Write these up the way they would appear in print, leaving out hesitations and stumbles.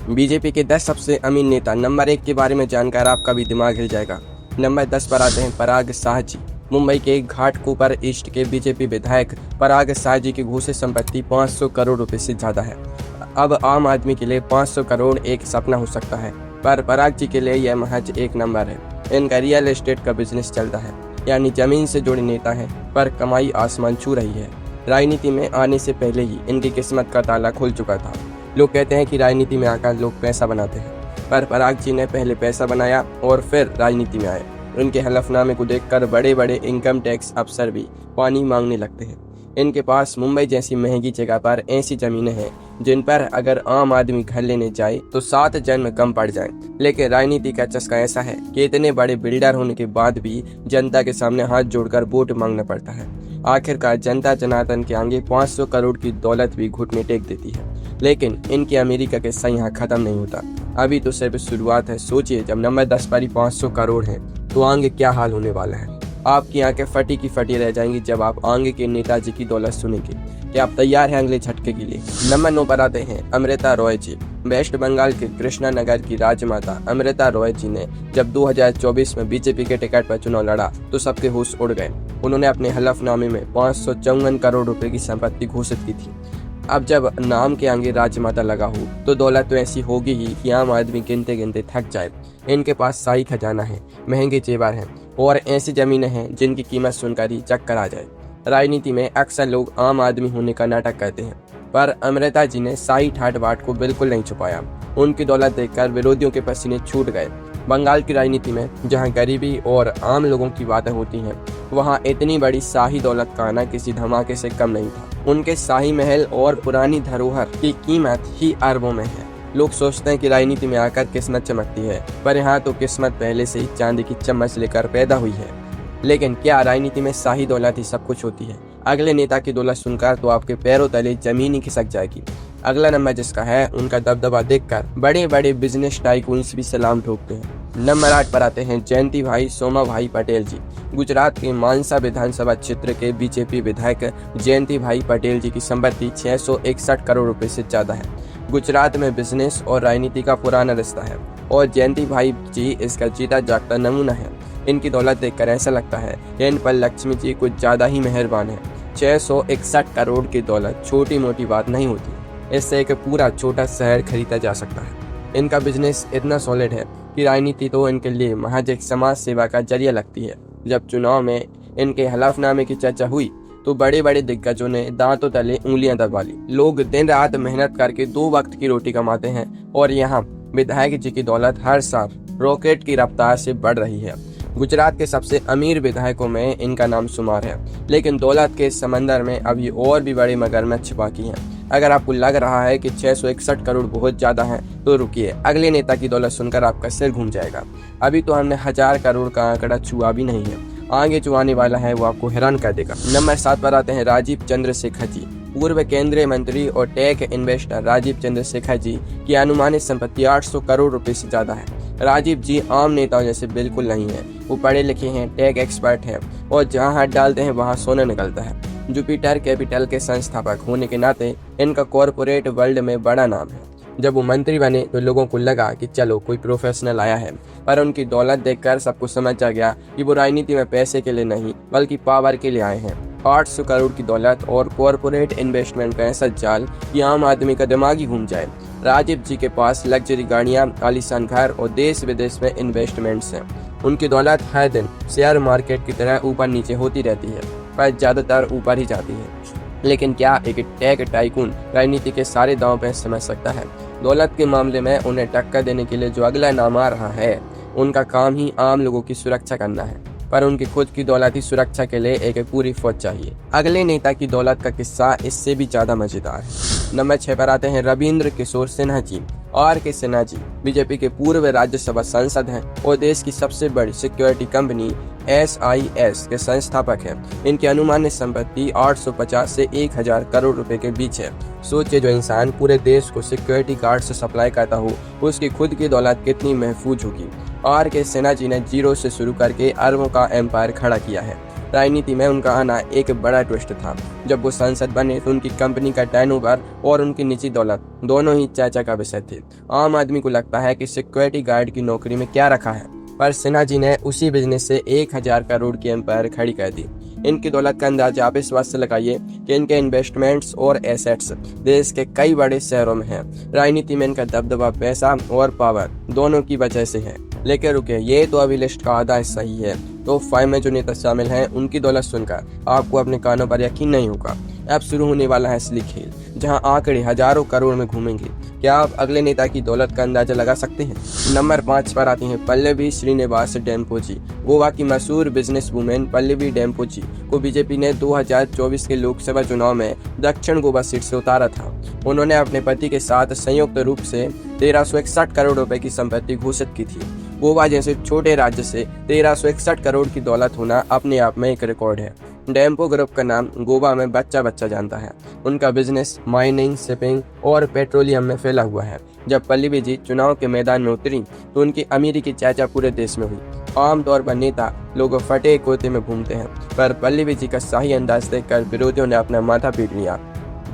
BJP के 10 सबसे अमीर नेता। नंबर 1 के बारे में जानकर आपका भी दिमाग हिल जाएगा। नंबर 10 पर आते हैं पराग शाह जी। मुंबई के घाटकोपर ईस्ट के बीजेपी विधायक पराग शाह जी की घोषित संपत्ति 500 करोड़ रुपए से ज्यादा है। अब आम आदमी के लिए 500 करोड़ एक सपना हो सकता है, पर पराग जी के लिए यह महज एक नंबर है। इनका रियल एस्टेट का बिजनेस चलता है, यानी जमीन से जुड़े नेता है, पर कमाई आसमान छू रही है। राजनीति में आने से पहले ही इनकी किस्मत का ताला खुल चुका था। लोग कहते हैं कि राजनीति में आकर लोग पैसा बनाते हैं, पर पराग जी ने पहले पैसा बनाया और फिर राजनीति में आए। उनके हलफनामे को देखकर बड़े बड़े इनकम टैक्स अफसर भी पानी मांगने लगते हैं। इनके पास मुंबई जैसी महंगी जगह पर ऐसी जमीनें हैं जिन पर अगर आम आदमी घर लेने जाए तो 7 जन्म कम पड़ जाए। लेकिन राजनीति का चस्का ऐसा है कि इतने बड़े बिल्डर होने के बाद भी जनता के सामने हाथ जोड़कर वोट मांगना पड़ता है। आखिरकार जनता जनार्दन के आगे 500 करोड़ की दौलत भी घुटने टेक देती है। लेकिन इनकी अमेरिका का किस्सा यहाँ खत्म नहीं होता, अभी तो सिर्फ शुरुआत है। सोचिए, जब नंबर 10 पर ही 500 करोड़ है तो आगे क्या हाल होने वाला है। आपकी आंखें फटी की फटी रह जाएंगी जब आप आगे के नेताजी की दौलत सुनेंगे। क्या आप तैयार हैं अगले झटके के लिए? नंबर 9 पर आते हैं अमृता रॉय जी। वेस्ट बंगाल के कृष्णा नगर की राजमाता अमृता रॉय जी ने जब 2024 में बीजेपी के टिकट पर चुनाव लड़ा तो सबके होश उड़ गए। उन्होंने अपने हलफनामे में 554 करोड़ रुपए की संपत्ति घोषित की थी। अब जब नाम के आगे राजमाता लगा हो तो दौलत तो ऐसी होगी ही कि आम आदमी गिनते गिनते थक जाए। इनके पास शाही खजाना है, महंगे जेवर हैं और ऐसी जमीनें हैं जिनकी कीमत सुनकर ही चक्कर आ जाए। राजनीति में अक्सर लोग आम आदमी होने का नाटक करते हैं, पर अमृता जी ने शाही ठाट बाट को बिल्कुल नहीं छुपाया। उनकी दौलत देखकर विरोधियों के पसीने छूट गए। बंगाल की राजनीति में जहां गरीबी और आम लोगों की बातें होती हैं, वहां इतनी बड़ी शाही दौलत का आना किसी धमाके से कम नहीं था। उनके शाही महल और पुरानी धरोहर की कीमत ही अरबों में है। लोग सोचते हैं कि राजनीति में आकर किस्मत चमकती है, पर यहाँ तो किस्मत पहले से ही चांदी की चम्मच लेकर पैदा हुई है। लेकिन क्या राजनीति में शाही दौलत ही सब कुछ होती है? अगले नेता की दौलत सुनकर तो आपके पैरों तले जमीन ही खिसक जाएगी। अगला नंबर जिसका है, उनका दबदबा देखकर बड़े बड़े बिजनेस टाइकून्स भी सलाम ठोकते हैं। नंबर 8 पर आते हैं जयंती भाई सोमा भाई पटेल जी। गुजरात के मानसा विधानसभा क्षेत्र के बीजेपी विधायक जयंती भाई पटेल जी की संपत्ति 661 करोड़ रुपए से ज्यादा है। गुजरात में बिजनेस और राजनीति का पुराना रिश्ता है और जयंती भाई जी इसका जीता जागता नमूना है। इनकी दौलत देखकर ऐसा लगता है इन पर लक्ष्मी जी कुछ ज्यादा ही मेहरबान है। 661 करोड़ की दौलत छोटी मोटी बात नहीं होती, इससे एक पूरा छोटा शहर खरीदा जा सकता है। इनका बिजनेस इतना सॉलिड है कि राजनीति तो इनके लिए महज एक समाज सेवा का जरिया लगती है। जब चुनाव में इनके हलफनामे की चर्चा हुई तो बड़े बड़े दिग्गजों ने दांतों तले उंगलियां दबा ली। लोग दिन रात मेहनत करके 2 वक्त की रोटी कमाते हैं और यहाँ विधायक जी की दौलत हर साल रॉकेट की रफ्तार से बढ़ रही है। गुजरात के सबसे अमीर विधायकों में इनका नाम शुमार है, लेकिन दौलत के समंदर में अभी और भी बड़े मगरमच्छ बाकी हैं। अगर आपको लग रहा है कि 661 करोड़ बहुत ज्यादा है तो रुकिए, अगले नेता की दौलत सुनकर आपका सिर घूम जाएगा। अभी तो हमने 1000 करोड़ का आंकड़ा छुआ भी नहीं है, आगे जो आने वाला है वो आपको हैरान कर देगा। नंबर 7 पर आते हैं राजीव चंद्रशेखर जी। पूर्व केंद्रीय मंत्री और टेक इन्वेस्टर राजीव चंद्रशेखर जी की अनुमानित संपत्ति 800 करोड़ रुपए से ज्यादा है। राजीव जी आम नेताओं जैसे बिल्कुल नहीं है। वो पढ़े लिखे हैं, टेक एक्सपर्ट हैं और जहां हाथ डालते हैं वहां सोना निकलता है। जुपिटर कैपिटल के संस्थापक होने के नाते इनका कॉरपोरेट वर्ल्ड में बड़ा नाम है। जब वो मंत्री बने तो लोगों को लगा कि चलो कोई प्रोफेशनल आया है, पर उनकी दौलत देखकर सबको समझ आ गया कि वो राजनीति में पैसे के लिए नहीं बल्कि पावर के लिए आए हैं। 800 करोड़ की दौलत और कॉरपोरेट इन्वेस्टमेंट का ऐसा जाल कि आम आदमी का दिमाग ही घूम जाए। राजीव जी के पास लग्जरी गाड़ियां, आलीशान घर और देश विदेश में इन्वेस्टमेंट्स हैं। उनकी दौलत हर दिन शेयर मार्केट की तरह ऊपर नीचे होती रहती है, पर ज्यादातर ऊपर ही जाती है। लेकिन क्या एक टेक टाइकून राजनीति के सारे दांव पे समझ सकता है? दौलत के मामले में उन्हें टक्कर देने के लिए जो अगला नाम आ रहा है, उनका काम ही आम लोगों की सुरक्षा करना है, पर उनकी खुद की दौलत की सुरक्षा के लिए एक पूरी फौज चाहिए। अगले नेता की दौलत का किस्सा इससे भी ज्यादा मजेदार है। नंबर 6 पर आते हैं रविंद्र किशोर सिन्हा जी। RK सिन्हा जी बीजेपी के पूर्व राज्यसभा सांसद हैं और देश की सबसे बड़ी सिक्योरिटी कंपनी SIS के संस्थापक हैं। इनकी अनुमानित संपत्ति 850 से 1000 करोड़ रुपए के बीच है। सोचिए, जो इंसान पूरे देश को सिक्योरिटी गार्ड से सप्लाई करता हो, उसकी खुद की दौलत कितनी महफूज होगी। RK सिन्हा जी ने जीरो से शुरू करके अरबों का एम्पायर खड़ा किया है। राजनीति में उनका आना एक बड़ा ट्विस्ट था। जब वो सांसद बने तो उनकी कंपनी का टर्नओवर और उनकी निजी दौलत दोनों ही चर्चा का विषय थे। आम आदमी को लगता है कि सिक्योरिटी गार्ड की नौकरी में क्या रखा है, पर सिन्हा जी ने उसी बिजनेस से 1000 करोड़ की एम्पायर खड़ी कर दी। इनकी दौलत का अंदाजा आप इस बात से लगाइए कि इनके इन्वेस्टमेंट्स और एसेट्स देश के कई बड़े शहरों में हैं। राजनीति में इनका दबदबा पैसा और पावर दोनों की वजह से है। लेकिन रुके, ये तो अभी लिस्ट का आधा हिस्सा ही है। तो 5 में जो नेता शामिल हैं उनकी दौलत सुनकर आपको अपने कानों पर यकीन नहीं होगा। अब शुरू होने वाला है असली खेल, जहां आंकड़े हजारों करोड़ में घूमेंगे। क्या आप अगले नेता की दौलत का अंदाजा लगा सकते हैं? नंबर 5 पर आती हैं पल्लवी श्रीनिवास डेम्पोजी। गोवा की मशहूर बिजनेस वुमेन पल्लवी डेम्पोजी को बीजेपी ने 2024 के लोकसभा चुनाव में दक्षिण गोवा सीट से उतारा था। उन्होंने अपने पति के साथ संयुक्त रूप से 1361 करोड़ रुपए की संपत्ति घोषित की थी। गोवा जैसे छोटे राज्य से 1361 करोड़ की दौलत होना अपने आप में एक रिकॉर्ड है। डेम्पो ग्रुप का नाम गोवा में बच्चा बच्चा जानता है। उनका बिजनेस माइनिंग, शिपिंग और पेट्रोलियम में फैला हुआ है। जब पल्लवी जी चुनाव के मैदान में उतरी तो उनकी अमीरी की चर्चा पूरे देश में हुई। आमतौर पर नेता लोग फटे कोते में घूमते हैं, पर पल्लवी जी का शाही अंदाज देखकर विरोधियों ने अपना माथा पीट लिया।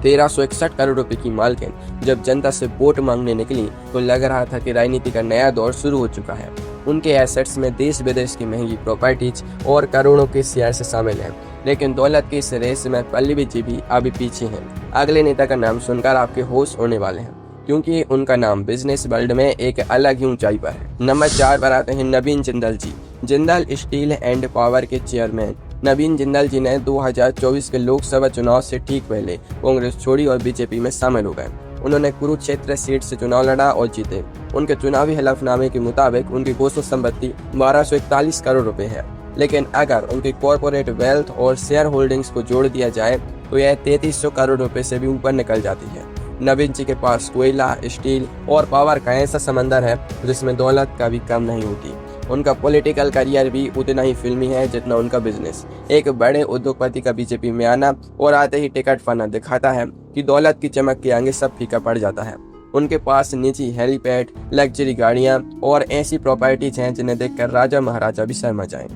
1361 करोड़ रुपए की मालकिन जब जनता से वोट मांगने निकली तो लग रहा था कि राजनीति का नया दौर शुरू हो चुका है। उनके एसेट्स में देश विदेश की महंगी प्रॉपर्टीज और करोड़ों के शेयर से शामिल हैं। लेकिन दौलत की इस रेस में पल्लवी जी भी अभी पीछे हैं। अगले नेता का नाम सुनकर आपके होश होने वाले हैं, क्योंकि उनका नाम बिजनेस वर्ल्ड में एक अलग ही ऊंचाई पर है। नंबर 4 पर आते हैं नवीन जिंदल जी। जिंदल स्टील एंड पावर के चेयरमैन नवीन जिंदल जी ने 2024 के लोकसभा चुनाव से ठीक पहले कांग्रेस छोड़ी और बीजेपी में शामिल हो गए। उन्होंने कुरुक्षेत्र सीट से चुनाव लड़ा और जीते। उनके चुनावी हलफनामे के मुताबिक उनकी घोषित संपत्ति 1241 करोड़ रुपए है। लेकिन अगर उनकी कॉर्पोरेट वेल्थ और शेयर होल्डिंग्स को जोड़ दिया जाए तो यह 3300 करोड़ रुपए से भी ऊपर निकल जाती है। नवीन जी के पास कोयला, स्टील और पावर का ऐसा समंदर है जिसमें दौलत का भी कम नहीं होती। उनका पॉलिटिकल करियर भी उतना ही फिल्मी है जितना उनका बिजनेस। एक बड़े उद्योगपति का बीजेपी में आना और आते ही टिकट पाना दिखाता है कि दौलत की चमक के आगे सब फीका पड़ जाता है। उनके पास निजी हेलीपैड, लग्जरी गाड़ियां और ऐसी प्रॉपर्टीज हैं जिन्हें देखकर राजा महाराजा भी शर्मा जाएं।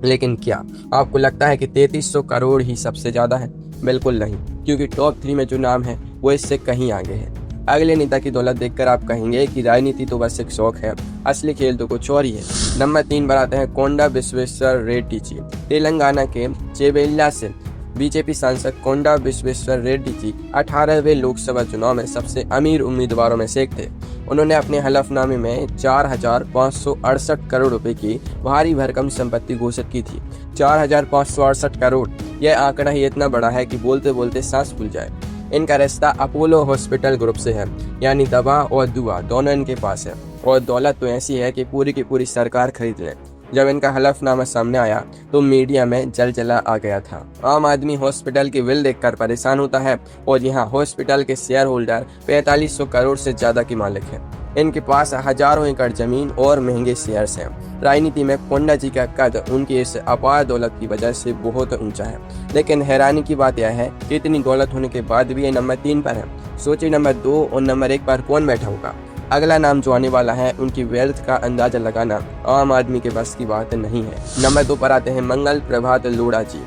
लेकिन क्या आपको लगता है कि 3300 करोड़ ही सबसे ज्यादा है? बिल्कुल नहीं, क्योंकि टॉप 3 में जो नाम है वो इससे कहीं आगे है। अगले नेता की दौलत देखकर आप कहेंगे कि राजनीति तो बस एक शौक है, असली खेल तो कुछ और ही है। नंबर 3 पर आते हैं कोंडा विश्वेश्वर रेड्डी जी। तेलंगाना के चेवेल्ला से बीजेपी सांसद कोंडा विश्वेश्वर रेड्डी जी 18वें लोकसभा चुनाव में सबसे अमीर उम्मीदवारों में से एक थे। उन्होंने अपने हलफनामे में 4568 करोड़ रुपए की भारी भरकम संपत्ति घोषित की थी। 4568 करोड़, यह आंकड़ा ही इतना बड़ा है कि बोलते बोलते सांस फूल जाए। इनका रिश्ता अपोलो हॉस्पिटल ग्रुप से है, यानी दवा और दुआ दोनों इनके पास है। और दौलत तो ऐसी है कि पूरी की पूरी सरकार खरीद ले। जब इनका हलफनामा सामने आया तो मीडिया में जलजला आ गया था। आम आदमी हॉस्पिटल की बिल देखकर परेशान होता है और यहाँ हॉस्पिटल के शेयर होल्डर 4500 करोड़ से ज्यादा की मालिक है। इनके पास हजारों एकड़ जमीन और महंगे शेयर्स हैं। राजनीति में कोंडा जी का कद उनकी इस अपार दौलत की वजह से बहुत ऊंचा है। लेकिन हैरानी की बात यह है कि इतनी दौलत होने के बाद भी ये नंबर 3 पर है। सोचिए नंबर 2 और नंबर 1 पर कौन बैठा होगा? अगला नाम जो आने वाला है उनकी वेल्थ का अंदाजा लगाना आम आदमी के बस की बात नहीं है। नंबर 2 पर आते हैं मंगल प्रभात लोढ़ा जी।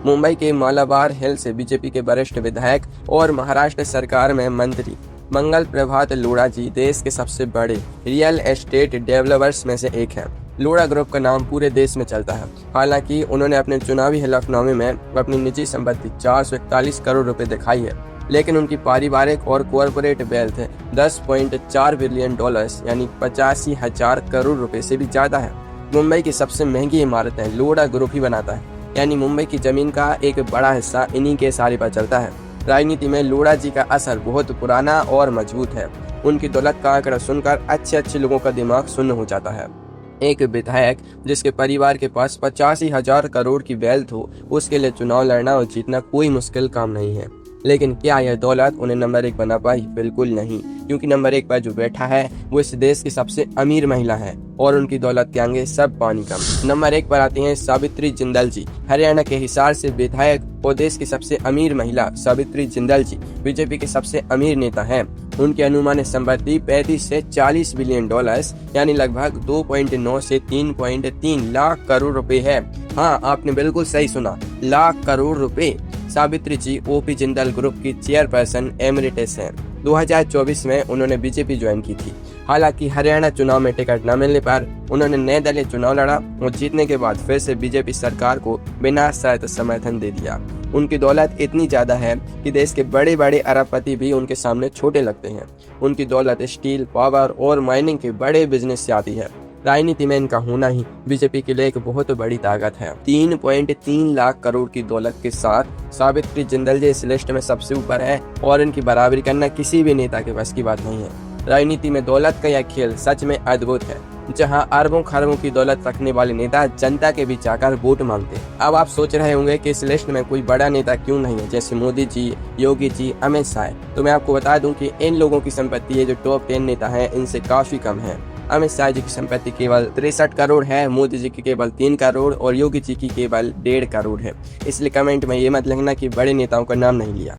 मुंबई के मालाबार हिल से बीजेपी के वरिष्ठ विधायक और महाराष्ट्र सरकार में मंत्री मंगल प्रभात लोढ़ा जी देश के सबसे बड़े रियल एस्टेट डेवलपर्स में से एक है। लोढ़ा ग्रुप का नाम पूरे देश में चलता है। हालांकि उन्होंने अपने चुनावी हलफनामे में अपनी निजी संपत्ति 441 करोड़ रुपए दिखाई है, लेकिन उनकी पारिवारिक और कॉर्पोरेट वेल्थ 10.4 बिलियन डॉलर्स यानी 85,000 करोड़ रुपए से भी ज्यादा है। मुंबई की सबसे महंगी इमारतें लोढ़ा ग्रुप ही बनाता है, यानी मुंबई की जमीन का एक बड़ा हिस्सा इन्हीं के सहारे पर चलता है। राजनीति में लोढ़ा जी का असर बहुत पुराना और मजबूत है। उनकी दौलत का आंकड़ा सुनकर अच्छे लोगों का दिमाग सुन्न हो जाता है। एक विधायक जिसके परिवार के पास 85,000 करोड़ की वेल्थ हो, उसके लिए चुनाव लड़ना और जीतना कोई मुश्किल काम नहीं है। लेकिन क्या यह दौलत उन्हें नंबर 1 बना पाई? बिल्कुल नहीं, क्योंकि नंबर 1 पर जो बैठा है वो इस देश की सबसे अमीर महिला है और उनकी दौलत के आगे सब पानी कम। नंबर 1 पर आती हैं सावित्री जिंदल जी। हरियाणा के हिसार से विधायक और देश की सबसे अमीर महिला सावित्री जिंदल जी बीजेपी के सबसे अमीर नेता हैं। उनकी अनुमानित संपत्ति 35 से 40 बिलियन डॉलर्स यानी लगभग 2.9 से 3.3 लाख करोड़ रुपए है। हाँ, आपने बिल्कुल सही सुना, लाख करोड़ रुपए। सावित्री जी ओपी जिंदाल ग्रुप की चेयरपर्सन एमरिटस हैं। 2024 में उन्होंने बीजेपी ज्वाइन की थी। हालांकि हरियाणा चुनाव में टिकट न मिलने पर उन्होंने निर्दलीय चुनाव लड़ा और जीतने के बाद फिर से बीजेपी सरकार को बिना शर्त समर्थन दे दिया। उनकी दौलत इतनी ज्यादा है कि देश के बड़े बड़े अरबपति भी उनके सामने छोटे लगते हैं। उनकी दौलत स्टील, पावर और माइनिंग के बड़े बिजनेस से आती है। राजनीति में इनका होना ही बीजेपी के लिए एक बहुत बड़ी ताकत है। 3.3 लाख करोड़ की दौलत के साथ सावित्री जिंदल जी इस लिस्ट में सबसे ऊपर है और इनकी बराबरी करना किसी भी नेता के बस की बात नहीं है। राजनीति में दौलत का यह खेल सच में अद्भुत है, जहां अरबों खरबों की दौलत रखने वाले नेता जनता के बीच आकर वोट मांगते हैं। अब आप सोच रहे होंगे कि इस लिस्ट में कोई बड़ा नेता क्यों नहीं है, जैसे मोदी जी, योगी जी, अमित शाह। तो मैं आपको बता दूं कि इन लोगों की संपत्ति ये जो टॉप 10 नेता हैं इनसे काफी कम है। अमित शाह जी की संपत्ति केवल 63 करोड़ है, मोदी जी की केवल 3 करोड़ और योगी जी की केवल 1.5 करोड़ है। इसलिए कमेंट में ये मत लिखना कि बड़े नेताओं का नाम नहीं लिया।